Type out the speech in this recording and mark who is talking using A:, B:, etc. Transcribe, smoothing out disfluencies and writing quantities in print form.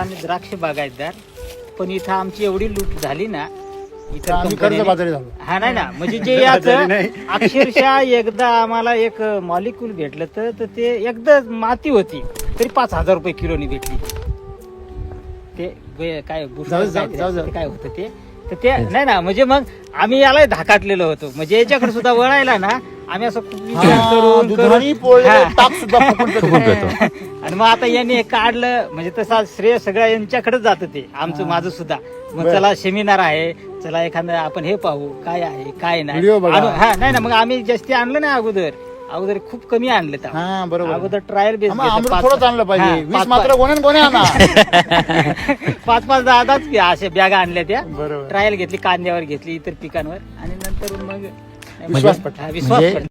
A: आणि द्राक्ष बागायतदार, पण इथं आमची एवढी लूट झाली ना, इथं
B: आम्ही
A: कंपन्याने-
B: कर्जबाजारी झालो.
A: हा नाही ना, म्हणजे जे याचं अक्षरशः एकदा आम्हाला एक मॉलिक्यूल भेटलं तर ते एकदा माती होती तरी 5,000 रुपये किलोनी भेटली. ते काय
B: जाऊ दे.
A: काय होतं ते, तर ते नाही ना, म्हणजे मग आम्ही याला धाकाटलेलो होतो. म्हणजे याच्याकडे सुद्धा वळायला ना आम्ही असं करून
B: दुधारी पोळलेलं ताक सुद्धा फुकून पेतो.
A: आणि मग आता यांनी काढलं, म्हणजे तसा श्रेय सगळं यांच्याकडेच जातं ते, आमचं माझं सुद्धा. मग चला सेमिनार आहे, चला एखादं आपण हे पाहू काय आहे काय नाही.
B: व्हिडिओ बघा.
A: हा नाही ना, मग आम्ही जास्त आणलं नाही अगोदर खूप कमी आणले.
B: हा बरोबर.
A: अगोदर ट्रायल बेस
B: थोडंच आणलं पाहिजे. 20 मात्र गोण्या आणा.
A: 5-5, 10-10 की अशा बॅगा आणल्या त्या.
B: बरोबर.
A: ट्रायल घेतली, कांद्यावर घेतली, इतर पिकांवर, आणि नंतर मग
B: विश्वास पटला.
A: विश्वास पटला.